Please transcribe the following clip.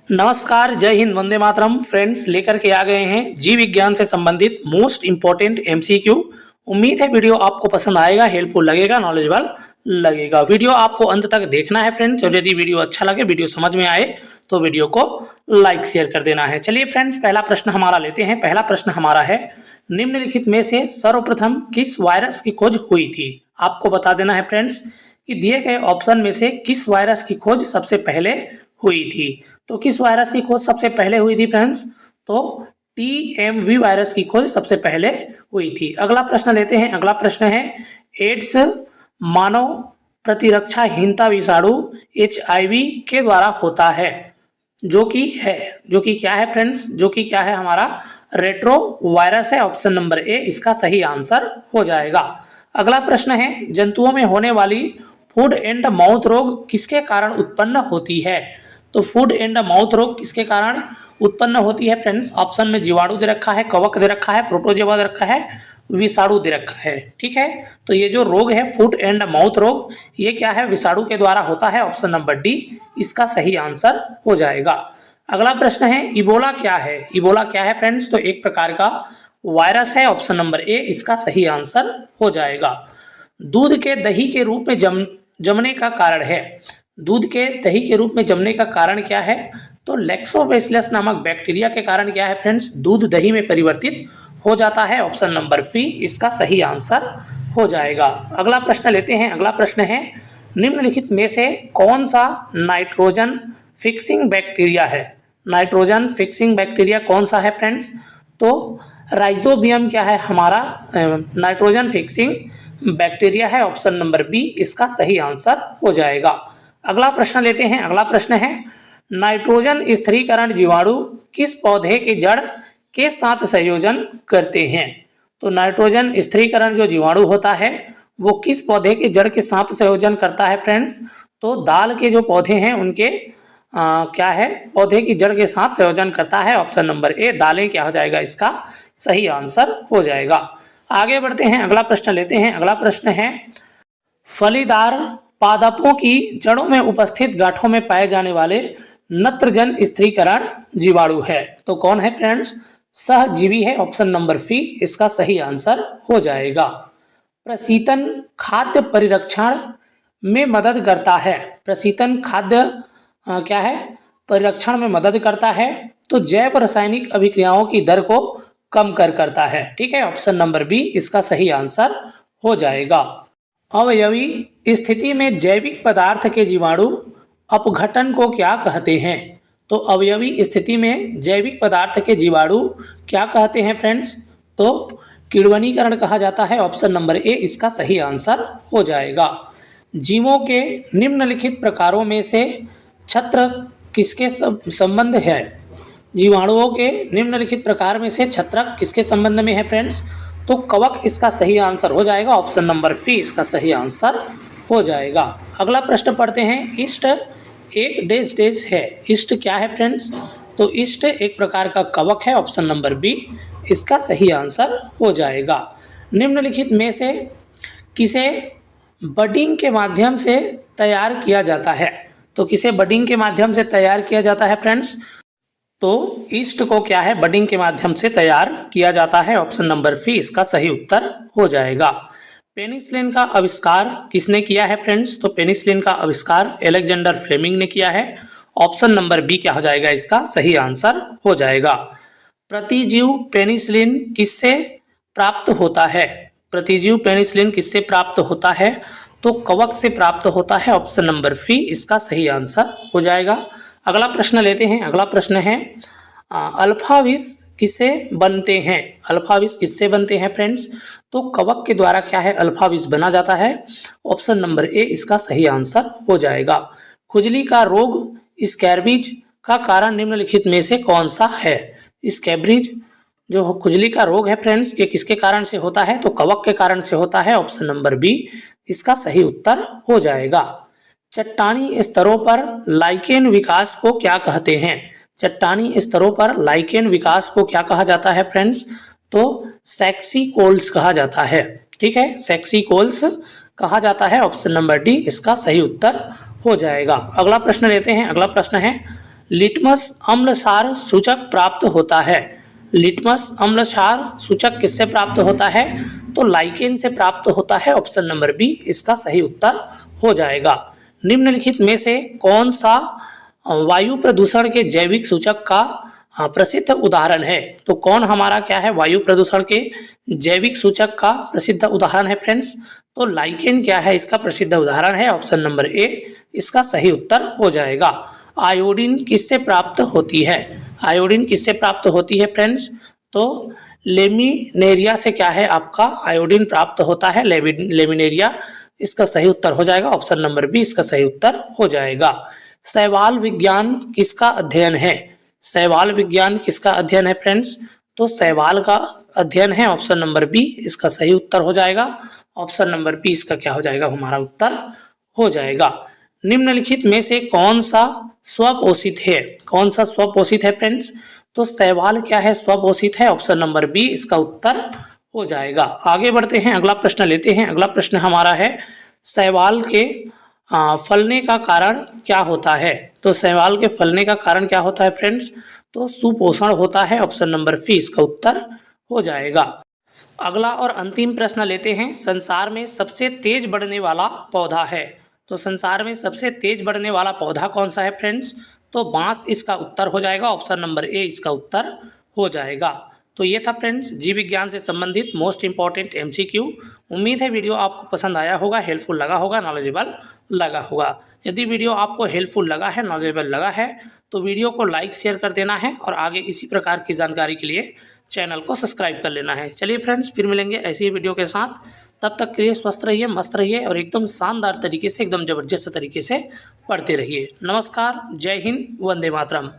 नमस्कार, जय हिंद, वंदे मातरम। फ्रेंड्स, लेकर के आ गए हैं जीव विज्ञान से संबंधित मोस्ट इंपॉर्टेंट एमसीक्यू। उम्मीद है वीडियो आपको पसंद आएगा, हेल्पफुल लगेगा, नॉलेजेबल लगेगा। वीडियो आपको अंत तक देखना है फ्रेंड्स, और यदि वीडियो अच्छा लगे, वीडियो समझ में आए तो वीडियो को लाइक शेयर कर देना है। चलिए फ्रेंड्स, पहला प्रश्न हमारा लेते हैं। पहला प्रश्न हमारा है, निम्नलिखित में से सर्वप्रथम किस वायरस की खोज हुई थी? आपको बता देना है फ्रेंड्स कि दिए गए ऑप्शन में से किस वायरस की खोज सबसे पहले हुई थी। तो किस वायरस की खोज सबसे पहले हुई थी फ्रेंड्स? तो टीएमवी वायरस की खोज सबसे पहले हुई थी। अगला प्रश्न लेते हैं। अगला प्रश्न है, एड्स मानव प्रतिरक्षाहीनता विषाणु एचआईवी के द्वारा होता है, जो कि क्या है फ्रेंड्स? जो कि क्या है हमारा रेट्रो वायरस है। ऑप्शन नंबर ए इसका सही आंसर हो जाएगा। अगला प्रश्न है, जंतुओं में होने वाली फूड एंड माउथ रोग किसके कारण उत्पन्न होती है? तो फूड एंड माउथ रोग किसके कारण उत्पन्न होती है फ्रेंड्स? ऑप्शन में जीवाणु दे रखा है, कवक दे रखा है, प्रोटोजोआ दे रखा है, विषाणु दे रखा है। ठीक है, तो ये जो रोग है फूड एंड माउथ रोग, ये क्या है? विषाणु के द्वारा होता है। ऑप्शन नंबर डी इसका सही आंसर हो जाएगा। अगला प्रश्न है, इबोला क्या है? इबोला क्या है फ्रेंड्स? तो एक प्रकार का वायरस है। ऑप्शन नंबर ए इसका सही आंसर हो जाएगा। दूध के दही के रूप में जमने का कारण है। दूध के दही के रूप में जमने का कारण क्या है? तो लैक्टोबैसिलस नामक बैक्टीरिया के कारण क्या है फ्रेंड्स? दूध दही में परिवर्तित हो जाता है। ऑप्शन नंबर सी इसका सही आंसर हो जाएगा। अगला प्रश्न लेते हैं। अगला प्रश्न है, निम्नलिखित में से कौन सा नाइट्रोजन फिक्सिंग बैक्टीरिया है? नाइट्रोजन फिक्सिंग बैक्टीरिया कौन सा है फ्रेंड्स? तो राइजोबियम क्या है हमारा नाइट्रोजन फिक्सिंग बैक्टीरिया है। ऑप्शन नंबर बी इसका सही आंसर हो जाएगा। अगला प्रश्न लेते हैं। अगला प्रश्न है, नाइट्रोजन स्थिरीकरण जीवाणु किस पौधे के जड़ के साथ संयोजन करते हैं? तो नाइट्रोजन स्थिरीकरण जो जीवाणु होता है वो किस पौधे के जड़ के साथ संयोजन करता है फ्रेंड्स? तो दाल के जो पौधे हैं उनके क्या है पौधे की जड़ के साथ संयोजन करता है। ऑप्शन नंबर ए दालें क्या हो जाएगा? इसका सही आंसर हो जाएगा। आगे बढ़ते हैं, अगला प्रश्न लेते हैं। अगला प्रश्न है, फलीदार पादपों की जड़ों में उपस्थित गांठों में पाए जाने वाले नत्रजन स्थिरीकरण जीवाणु है। तो कौन है फ्रेंड्स? सहजीवी है। ऑप्शन नंबर सी इसका सही आंसर हो जाएगा। प्रशीतन खाद्य परिरक्षण में मदद करता है। प्रशीतन खाद्य क्या है? परिरक्षण में मदद करता है। तो जैव रासायनिक अभिक्रियाओं की दर को कम करता है। ठीक है, ऑप्शन नंबर बी इसका सही आंसर हो जाएगा। अवयवी स्थिति में जैविक पदार्थ के जीवाणु अपघटन को क्या कहते हैं? तो अवयवी स्थिति में जैविक पदार्थ के जीवाणु क्या कहते हैं फ्रेंड्स? तो किण्वनीकरण कहा जाता है। ऑप्शन नंबर ए इसका सही आंसर हो जाएगा। जीवों के निम्नलिखित प्रकारों में से छत्र किसके संबंध है? जीवाणुओं के निम्नलिखित प्रकार में से छत्रक किसके संबंध में है फ्रेंड्स? तो कवक इसका सही आंसर हो जाएगा। ऑप्शन नंबर सी इसका सही आंसर हो जाएगा। अगला प्रश्न पढ़ते हैं, इष्ट एक डेस डेस है। इष्ट क्या है फ्रेंड्स? तो इष्ट एक प्रकार का कवक है। ऑप्शन नंबर बी इसका सही आंसर हो जाएगा। निम्नलिखित में से किसे बडिंग के माध्यम से तैयार किया जाता है? तो किसे बडिंग के माध्यम से तैयार किया जाता है फ्रेंड्स? तो ईस्ट को क्या है? बडिंग के माध्यम से तैयार किया जाता है। ऑप्शन नंबर सी इसका सही उत्तर हो जाएगा। पेनिसिलिन का आविष्कार किसने किया है फ्रेंड्स? तो पेनिसिलिन का आविष्कार अलेक्जेंडर फ्लेमिंग ने किया है। ऑप्शन नंबर बी क्या हो जाएगा? इसका सही आंसर हो जाएगा। प्रतिजीव पेनिसिलिन किससे प्राप्त होता है? प्रतिजीव पेनिसिलिन किससे प्राप्त होता है? तो कवक से प्राप्त होता है। ऑप्शन नंबर सी इसका सही आंसर हो जाएगा। अगला प्रश्न लेते हैं। अगला प्रश्न है, अल्फा विष किससे बनते हैं? अल्फा विष किससे बनते हैं फ्रेंड्स? तो कवक के द्वारा क्या है अल्फा विष बना जाता है। ऑप्शन नंबर ए इसका सही आंसर हो जाएगा। खुजली का रोग स्कैब्रिज का कारण निम्नलिखित में से कौन सा है? स्कैब्रिज जो खुजली का रोग है फ्रेंड्स, ये किसके कारण से होता है? तो कवक के कारण से होता है। ऑप्शन नंबर बी इसका सही उत्तर हो जाएगा। चट्टानी स्तरों पर लाइकेन विकास को क्या कहते हैं? चट्टानी स्तरों पर लाइकेन विकास को क्या कहा जाता है फ्रेंड्स? तो सेक्सीकोल्स कहा जाता है। ठीक है, सेक्सीकोल्स कहा जाता है। ऑप्शन नंबर डी इसका सही उत्तर हो जाएगा। अगला प्रश्न लेते हैं। अगला प्रश्न है, लिटमस अम्ल क्षार सूचक प्राप्त होता है। लिटमस अम्ल क्षार सूचक किससे प्राप्त होता है? तो लाइकेन से प्राप्त होता है। ऑप्शन नंबर बी इसका सही उत्तर हो जाएगा। निम्नलिखित में से कौन सा वायु प्रदूषण के जैविक सूचक का प्रसिद्ध उदाहरण है? तो कौन हमारा क्या है वायु प्रदूषण के जैविक सूचक का प्रसिद्ध उदाहरण है फ्रेंड्स? तो लाइकेन क्या है इसका प्रसिद्ध उदाहरण है। ऑप्शन नंबर ए इसका सही उत्तर हो जाएगा। आयोडीन किससे प्राप्त होती है? आयोडीन किससे प्राप्त होती है फ्रेंड्स? तो लेमिनेरिया से क्या है आपका आयोडीन प्राप्त होता है। लेमिनेरिया इसका सही उत्तर हो जाएगा। ऑप्शन नंबर बी इसका सही उत्तर हो जाएगा। शैवाल विज्ञान किसका अध्ययन है? शैवाल विज्ञान किसका अध्ययन है फ्रेंड्स? तो शैवाल का अध्ययन है। ऑप्शन नंबर बी इसका सही उत्तर हो जाएगा। ऑप्शन नंबर बी इसका क्या हो जाएगा हमारा उत्तर हो जाएगा। निम्नलिखित में से कौन सा स्वपोषित है? कौन सा स्वपोषित है फ्रेंड्स? तो शैवाल क्या है स्वपोषित है। ऑप्शन नंबर बी इसका उत्तर हो जाएगा। आगे बढ़ते हैं, अगला प्रश्न लेते हैं। अगला प्रश्न हमारा है शैवाल के फलने का कारण क्या होता है? तो शैवाल के फलने का कारण क्या होता है फ्रेंड्स? तो सुपोषण होता है। ऑप्शन नंबर सी इसका उत्तर हो जाएगा। अगला और अंतिम प्रश्न लेते हैं। संसार में सबसे तेज बढ़ने वाला पौधा है। तो संसार में सबसे तेज बढ़ने वाला पौधा कौन सा है फ्रेंड्स? तो बांस इसका उत्तर हो जाएगा। ऑप्शन नंबर ए इसका उत्तर हो जाएगा। तो ये था फ्रेंड्स जीव विज्ञान से संबंधित मोस्ट इंपॉर्टेंट एमसीक्यू। उम्मीद है वीडियो आपको पसंद आया होगा, हेल्पफुल लगा होगा, नॉलेजेबल लगा होगा। यदि वीडियो आपको हेल्पफुल लगा है, नॉलेजेबल लगा है तो वीडियो को लाइक शेयर कर देना है और आगे इसी प्रकार की जानकारी के लिए चैनल को सब्सक्राइब कर लेना है। चलिए फ्रेंड्स फिर मिलेंगे ऐसी ही वीडियो के साथ। तब तक के लिए स्वस्थ रहिए, मस्त रहिए और एकदम शानदार तरीके से, एकदम ज़बरदस्त तरीके से पढ़ते रहिए। नमस्कार, जय हिंद, वंदे मातरम।